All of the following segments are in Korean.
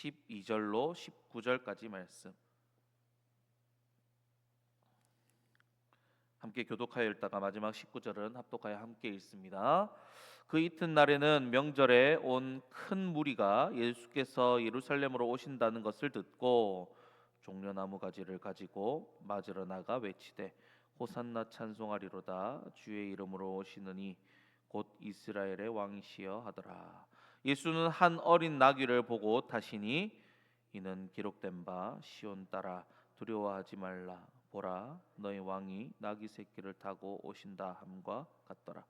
12절로 19절까지 말씀 함께 교독하여 읽다가 마지막 19절은 합독하여 함께 읽습니다. 그 이튿날에는 명절에 온 큰 무리가 예수께서 예루살렘으로 오신다는 것을 듣고 종려나무 가지를 가지고 맞으러 나가 외치되 호산나 찬송하리로다 주의 이름으로 오시느니 곧 이스라엘의 왕이시여 하더라. 예수는 한 어린 나귀를 보고 타시니 이는 기록된 바 시온 딸아 두려워하지 말라 보라 너희 왕이 나귀 새끼를 타고 오신다 함과 같더라.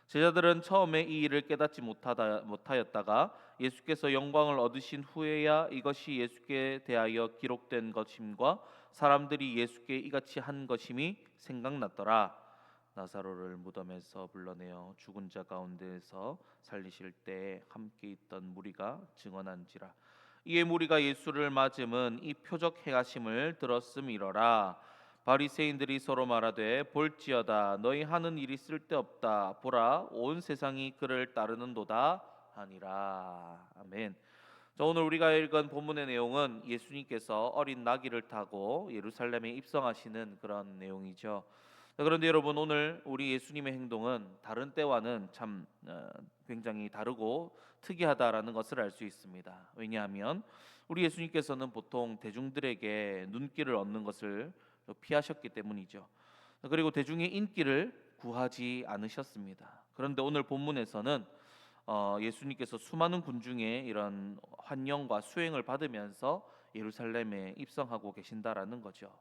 제자들은 처음에 이 일을 깨닫지 못하였다가 예수께서 영광을 얻으신 후에야 이것이 예수께 대하여 기록된 것임과 사람들이 예수께 이같이 한 것임이 생각났더라. 나사로를 무덤에서 불러내어 죽은 자 가운데에서 살리실 때에 함께 있던 무리가 증언한지라. 이에 무리가 예수를 맞음은 이 표적 행하심을 들었음이러라. 바리새인들이 서로 말하되 볼지어다 너희 하는 일이 쓸데없다 보라 온 세상이 그를 따르는도다 하니라. 아멘. 자, 오늘 우리가 읽은 본문의 내용은 예수님께서 어린 나귀를 타고 예루살렘에 입성하시는 그런 내용이죠. 자, 그런데 여러분 오늘 우리 예수님의 행동은 다른 때와는 참 굉장히 다르고 특이하다라는 것을 알 수 있습니다. 왜냐하면 우리 예수님께서는 보통 대중들에게 눈길을 얻는 것을 피하셨기 때문이죠. 그리고 대중의 인기를 구하지 않으셨습니다. 그런데 오늘 본문에서는 예수님께서 수많은 군중의 이런 환영과 수행을 받으면서 예루살렘에 입성하고 계신다라는 거죠.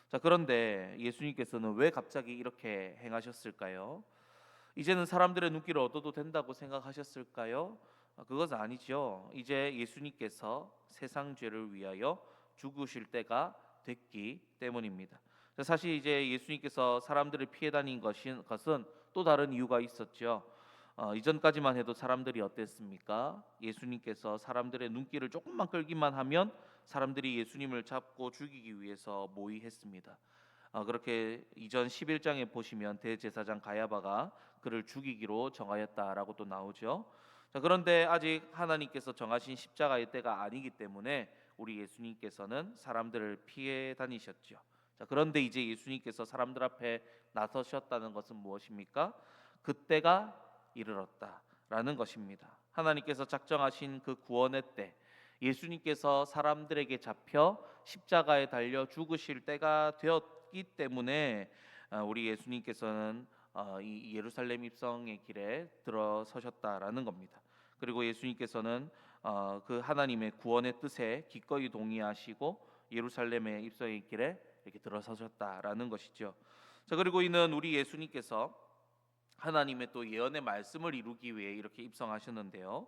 자, 그런데 예수님께서는 왜 갑자기 이렇게 행하셨을까요? 이제는 사람들의 눈길을 얻어도 된다고 생각하셨을까요? 그것은 아니죠. 이제 예수님께서 세상 죄를 위하여 죽으실 때가 됐기 때문입니다. 사실 이제 예수님께서 사람들을 피해 다닌 것은 또 다른 이유가 있었죠. 이전까지만 해도 사람들이 어땠습니까? 예수님께서 사람들의 눈길을 조금만 끌기만 하면 사람들이 예수님을 잡고 죽이기 위해서 모의했습니다. 그렇게 이전 11장에 보시면 대제사장 가야바가 그를 죽이기로 정하였다라고 또 나오죠. 자, 그런데 아직 하나님께서 정하신 십자가의 때가 아니기 때문에 우리 예수님께서는 사람들을 피해 다니셨죠. 자, 그런데 이제 예수님께서 사람들 앞에 나서셨다는 것은 무엇입니까? 그때가 이르렀다라는 것입니다. 하나님께서 작정하신 그 구원의 때, 예수님께서 사람들에게 잡혀 십자가에 달려 죽으실 때가 되었기 때문에 우리 예수님께서는 이 예루살렘 입성의 길에 들어서셨다라는 겁니다. 그리고 예수님께서는 그 하나님의 구원의 뜻에 기꺼이 동의하시고 예루살렘의 입성의 길에 이렇게 들어서셨다라는 것이죠. 자, 그리고 이는 우리 예수님께서 하나님의 또 예언의 말씀을 이루기 위해 이렇게 입성하셨는데요.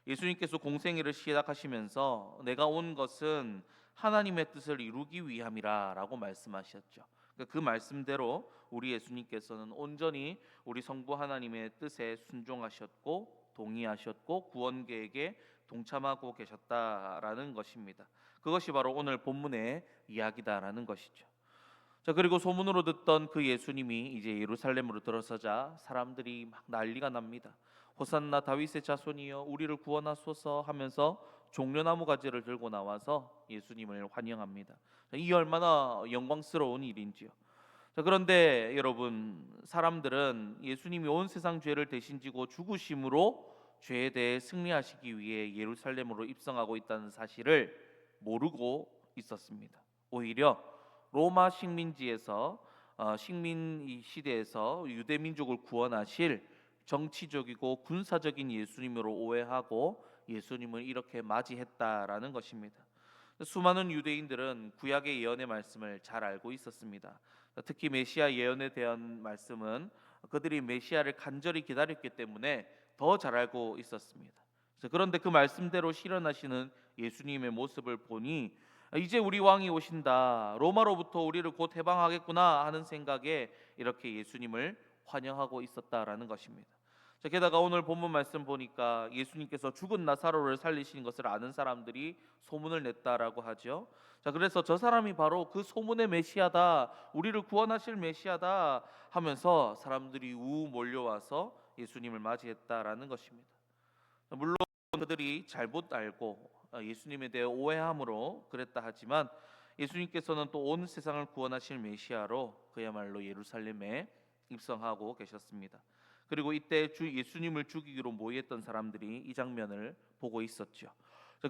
예수님께서 공생애를 시작하시면서 내가 온 것은 하나님의 뜻을 이루기 위함이라라고 말씀하셨죠. 그 말씀대로 우리 예수님께서는 온전히 우리 성부 하나님의 뜻에 순종하셨고 동의하셨고 구원 계획에 동참하고 계셨다라는 것입니다. 그것이 바로 오늘 본문의 이야기다라는 것이죠. 자, 그리고 소문으로 듣던 그 예수님이 이제 예루살렘으로 들어서자 사람들이 막 난리가 납니다. 호산나 다윗의 자손이여 우리를 구원하소서 하면서 종려나무 가지를 들고 나와서 예수님을 환영합니다. 이 얼마나 영광스러운 일인지요. 자, 그런데 여러분, 사람들은 예수님이 온 세상 죄를 대신 지고 죽으심으로 죄에 대해 승리하시기 위해 예루살렘으로 입성하고 있다는 사실을 모르고 있었습니다. 오히려 로마 식민지에서 식민 시대에서 유대 민족을 구원하실 정치적이고 군사적인 예수님으로 오해하고 예수님을 이렇게 맞이했다라는 것입니다. 수많은 유대인들은 구약의 예언의 말씀을 잘 알고 있었습니다. 특히 메시아 예언에 대한 말씀은 그들이 메시아를 간절히 기다렸기 때문에 더 잘 알고 있었습니다. 그런데 그 말씀대로 실현하시는 예수님의 모습을 보니 이제 우리 왕이 오신다, 로마로부터 우리를 곧 해방하겠구나 하는 생각에 이렇게 예수님을 환영하고 있었다라는 것입니다. 자, 게다가 오늘 본문 말씀 보니까 예수님께서 죽은 나사로를 살리신 것을 아는 사람들이 소문을 냈다라고 하죠. 자, 그래서 저 사람이 바로 그 소문의 메시아다, 우리를 구원하실 메시아다 하면서 사람들이 우 몰려와서 예수님을 맞이했다라는 것입니다. 물론 그들이 잘못 알고 예수님에 대해 오해함으로 그랬다 하지만 예수님께서는 또 온 세상을 구원하실 메시아로 그야말로 예루살렘에 입성하고 계셨습니다. 그리고 이때 주 예수님을 죽이기로 모의했던 사람들이 이 장면을 보고 있었죠.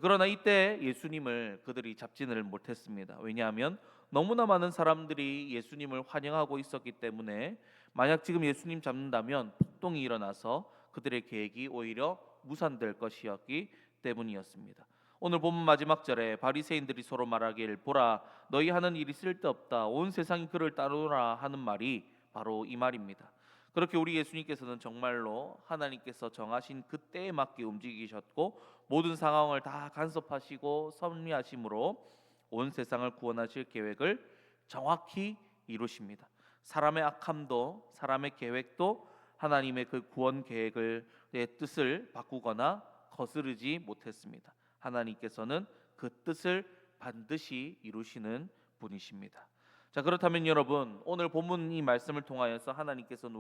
그러나 이때 예수님을 그들이 잡지를 못했습니다. 왜냐하면 너무나 많은 사람들이 예수님을 환영하고 있었기 때문에 만약 지금 예수님 잡는다면 폭동이 일어나서 그들의 계획이 오히려 무산될 것이었기 때문이었습니다. 오늘 본문 마지막 절에 바리새인들이 서로 말하길 보라 너희 하는 일이 쓸데없다 온 세상이 그를 따르라 하는 말이 바로 이 말입니다. 그렇게 우리 예수님께서는 정말로 하나님께서 정하신 그때에 맞게 움직이셨고 모든 상황을 다 간섭하시고 섭리하심으로 온 세상을 구원하실 계획을 정확히 이루십니다. 사람의 악함도 사람의 계획도 하나님의 그 구원 계획의 뜻을 바꾸거나 거스르지 못했습니다. 하나님께서는 그 뜻을 반드시 이루시는 분이십니다. 자, 그렇다면 여러분 오늘 본문 이 말씀을 통하여서 하나님께서는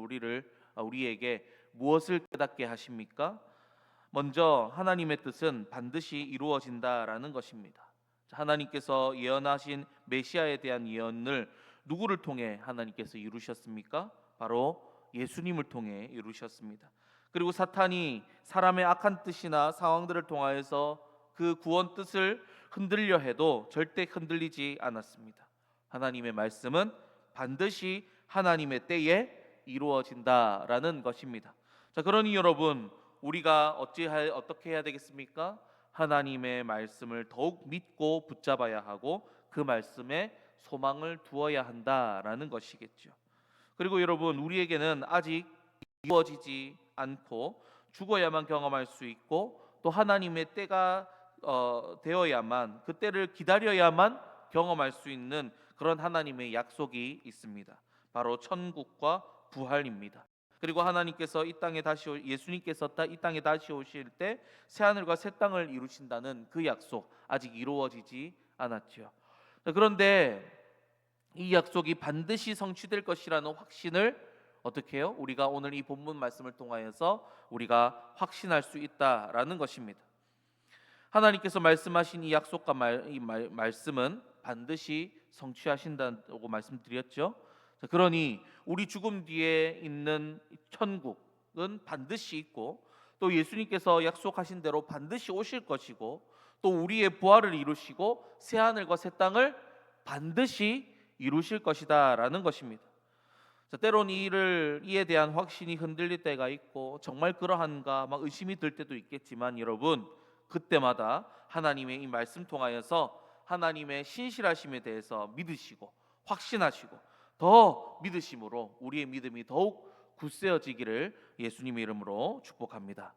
우리에게 무엇을 깨닫게 하십니까? 먼저 하나님의 뜻은 반드시 이루어진다라는 것입니다. 하나님께서 예언하신 메시아에 대한 예언을 누구를 통해 하나님께서 이루셨습니까? 바로 예수님을 통해 이루셨습니다. 그리고 사탄이 사람의 악한 뜻이나 상황들을 통하여서 그 구원 뜻을 흔들려 해도 절대 흔들리지 않았습니다. 하나님의 말씀은 반드시 하나님의 때에 이루어진다라는 것입니다. 자, 그러니 여러분 우리가 어떻게 해야 되겠습니까? 하나님의 말씀을 더욱 믿고 붙잡아야 하고 그 말씀에 소망을 두어야 한다라는 것이겠죠. 그리고 여러분 우리에게는 아직 이루어지지 않고 죽어야만 경험할 수 있고 또 하나님의 때가 되어야만 그 때를 기다려야만 경험할 수 있는 그런 하나님의 약속이 있습니다. 바로 천국과 부활입니다. 그리고 하나님께서 예수님께서 이 땅에 다시 오실 때 새 하늘과 새 땅을 이루신다는 그 약속 아직 이루어지지 않았죠. 그런데 이 약속이 반드시 성취될 것이라는 확신을 어떻게 해요? 우리가 오늘 이 본문 말씀을 통하여서 우리가 확신할 수 있다라는 것입니다. 하나님께서 말씀하신 이 약속과 말씀은 반드시 성취하신다고 말씀드렸죠. 그러니 우리 죽음 뒤에 있는 천국은 반드시 있고 또 예수님께서 약속하신 대로 반드시 오실 것이고 또 우리의 부활을 이루시고 새 하늘과 새 땅을 반드시 이루실 것이다라는 것입니다. 때론 이에 대한 확신이 흔들릴 때가 있고 정말 그러한가 막 의심이 들 때도 있겠지만 여러분 그때마다 하나님의 이 말씀 통하여서 하나님의 신실하심에 대해서 믿으시고 확신하시고 더 믿으심으로 우리의 믿음이 더욱 굳세어지기를 예수님의 이름으로 축복합니다.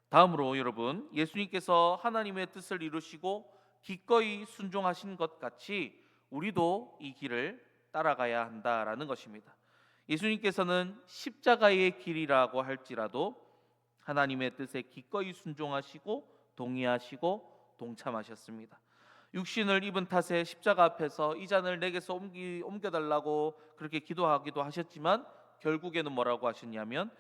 다음으로 여러분 예수님께서 하나님의 뜻을 이루시고 기꺼이 순종하신 것 같이 우리도 이 길을 따라가야 한다라는 것입니다. 예수님께서는 십자가의 길이라고 할지라도 하나님의 뜻에 기꺼이 순종하시고 동의하시고 동참하셨습니다. 육신을 입은 탓에 십자가 앞에서 이 잔을 내게서 옮겨달라고 그렇게 기도하기도 하셨지만 결국에는 뭐라고 하셨냐면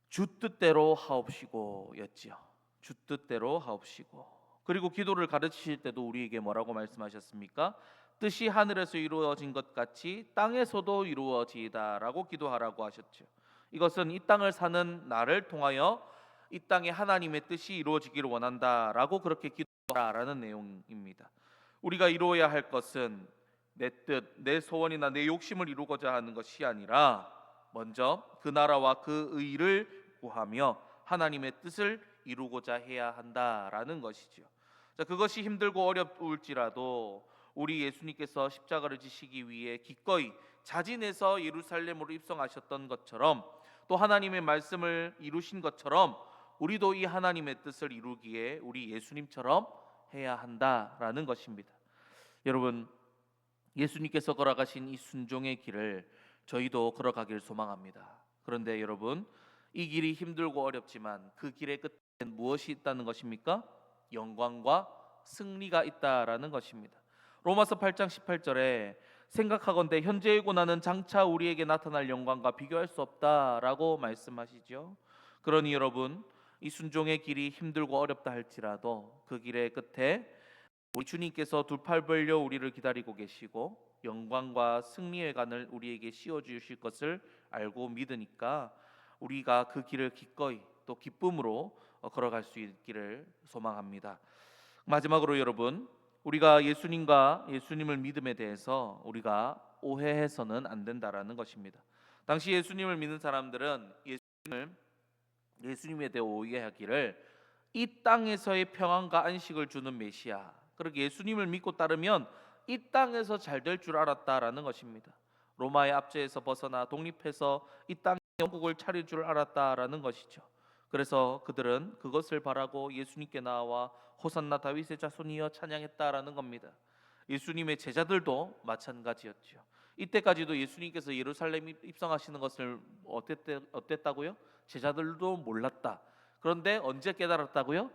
주 뜻대로 하옵시고 였지요. 주 뜻대로 하옵시고. 그리고 기도를 가르치실 때도 우리에게 뭐라고 말씀하셨습니까? 뜻이 하늘에서 이루어진 것 같이 땅에서도 이루어지이다라고 기도하라고 하셨죠. 이것은 이 땅을 사는 나를 통하여 이 땅에 하나님의 뜻이 이루어지기를 원한다라고 그렇게 기도하라는 내용입니다. 우리가 이루어야 할 것은 내 뜻, 내 소원이나 내 욕심을 이루고자 하는 것이 아니라 먼저 그 나라와 그 의를 구하며 하나님의 뜻을 이루고자 해야 한다라는 것이죠. 자, 그것이 힘들고 어려울지라도 우리 예수님께서 십자가를 지시기 위해 기꺼이 자진해서 예루살렘으로 입성하셨던 것처럼 또 하나님의 말씀을 이루신 것처럼 우리도 이 하나님의 뜻을 이루기에 우리 예수님처럼 해야 한다라는 것입니다. 여러분 예수님께서 걸어가신 이 순종의 길을 저희도 걸어가길 소망합니다. 그런데 여러분 이 길이 힘들고 어렵지만 그 길의 끝엔 무엇이 있다는 것입니까? 영광과 승리가 있다라는 것입니다. 로마서 8장 18절에 생각하건대 현재의 고난은 장차 우리에게 나타날 영광과 비교할 수 없다라고 말씀하시죠. 그러니 여러분 이 순종의 길이 힘들고 어렵다 할지라도 그 길의 끝에 우리 주님께서 두 팔 벌려 우리를 기다리고 계시고 영광과 승리의 관을 우리에게 씌워 주실 것을 알고 믿으니까 우리가 그 길을 기꺼이 또 기쁨으로 걸어갈 수 있기를 소망합니다. 마지막으로 여러분, 우리가 예수님을 믿음에 대해서 우리가 오해해서는 안 된다라는 것입니다. 당시 예수님을 믿는 사람들은 예수님에 대해 오해하기를 이 땅에서의 평안과 안식을 주는 메시아, 그렇게 예수님을 믿고 따르면 이 땅에서 잘 될 줄 알았다라는 것입니다. 로마의 압제에서 벗어나 독립해서 이 땅에 영국을 차릴 줄 알았다라는 것이죠. 그래서 그들은 그것을 바라고 예수님께 나와 호산나 다윗의 자손이여 찬양했다라는 겁니다. 예수님의 제자들도 마찬가지였죠. 이때까지도 예수님께서 예루살렘 입성하시는 것을 어땠다고요? 제자들도 몰랐다. 그런데 언제 깨달았다고요?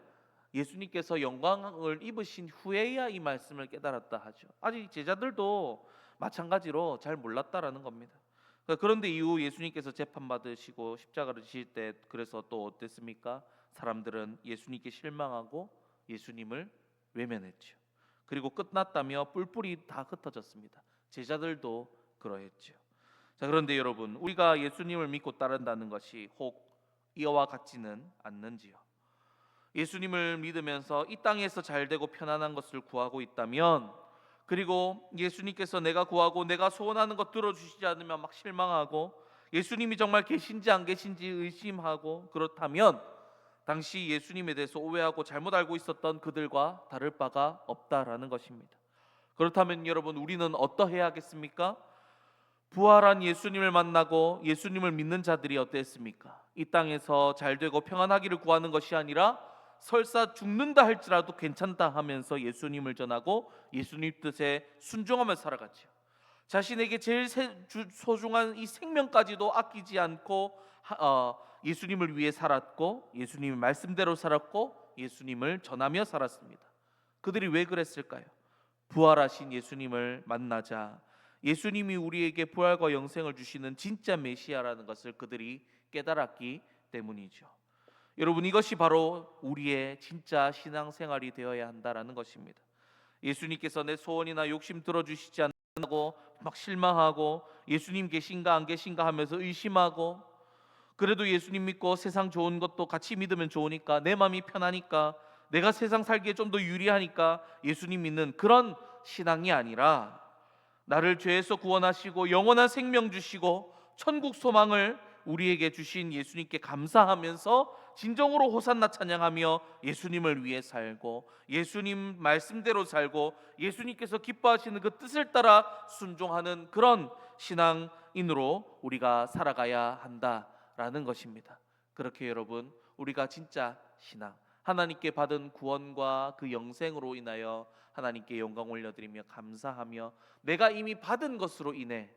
예수님께서 영광을 입으신 후에야 이 말씀을 깨달았다 하죠. 아직 제자들도 마찬가지로 잘 몰랐다라는 겁니다. 그런데 이후 예수님께서 재판받으시고 십자가를 지실 때 그래서 또 어땠습니까? 사람들은 예수님께 실망하고 예수님을 외면했죠. 그리고 끝났다며 뿔뿔이 다 흩어졌습니다. 제자들도 그러했죠. 자, 그런데 여러분, 우리가 예수님을 믿고 따른다는 것이 혹 이와 같지는 않는지요? 예수님을 믿으면서 이 땅에서 잘되고 편안한 것을 구하고 있다면, 그리고 예수님께서 내가 구하고 내가 소원하는 것 들어주시지 않으면 막 실망하고 예수님이 정말 계신지 안 계신지 의심하고, 그렇다면 당시 예수님에 대해서 오해하고 잘못 알고 있었던 그들과 다를 바가 없다라는 것입니다. 그렇다면 여러분, 우리는 어떠해야 하겠습니까? 부활한 예수님을 만나고 예수님을 믿는 자들이 어땠습니까? 이 땅에서 잘되고 평안하기를 구하는 것이 아니라 설사 죽는다 할지라도 괜찮다 하면서 예수님을 전하고 예수님 뜻에 순종하며 살아갔죠. 자신에게 제일 소중한 이 생명까지도 아끼지 않고 예수님을 위해 살았고 예수님의 말씀대로 살았고 예수님을 전하며 살았습니다. 그들이 왜 그랬을까요? 부활하신 예수님을 만나자 예수님이 우리에게 부활과 영생을 주시는 진짜 메시아라는 것을 그들이 깨달았기 때문이죠. 여러분, 이것이 바로 우리의 진짜 신앙생활이 되어야 한다라는 것입니다. 예수님께서 내 소원이나 욕심 들어주시지 않는다고 막 실망하고 예수님 계신가 안 계신가 하면서 의심하고, 그래도 예수님 믿고 세상 좋은 것도 같이 믿으면 좋으니까 내 마음이 편하니까 내가 세상 살기에 좀 더 유리하니까 예수님 믿는 그런 신앙이 아니라, 나를 죄에서 구원하시고 영원한 생명 주시고 천국 소망을 우리에게 주신 예수님께 감사하면서 진정으로 호산나 찬양하며 예수님을 위해 살고 예수님 말씀대로 살고 예수님께서 기뻐하시는 그 뜻을 따라 순종하는 그런 신앙인으로 우리가 살아가야 한다라는 것입니다. 그렇게 여러분, 우리가 진짜 신앙, 하나님께 받은 구원과 그 영생으로 인하여 하나님께 영광 올려드리며 감사하며 내가 이미 받은 것으로 인해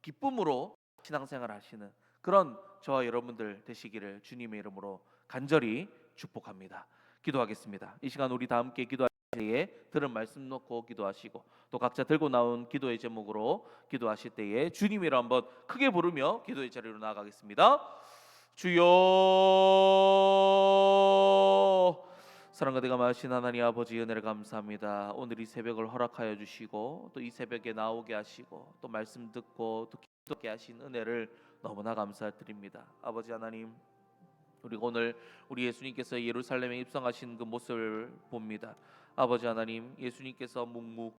기쁨으로 신앙생활 하시는 그런 저와 여러분들 되시기를 주님의 이름으로 간절히 축복합니다. 기도하겠습니다. 이 시간 우리 다 함께 기도할 때에 들은 말씀 놓고 기도하시고 또 각자 들고 나온 기도의 제목으로 기도하실 때에 주님의 이름 한번 크게 부르며 기도의 자리로 나아가겠습니다. 주여, 사랑과 대가 많으신 하나님 아버지, 은혜를 감사합니다. 오늘 이 새벽을 허락하여 주시고 또 이 새벽에 나오게 하시고 또 말씀 듣고 또 기도하게 하신 은혜를 너무나 감사드립니다. 아버지 하나님, 우리가 오늘 우리 예수님께서 예루살렘에 입성하신 그 모습을 봅니다. 아버지 하나님, 예수님께서 묵묵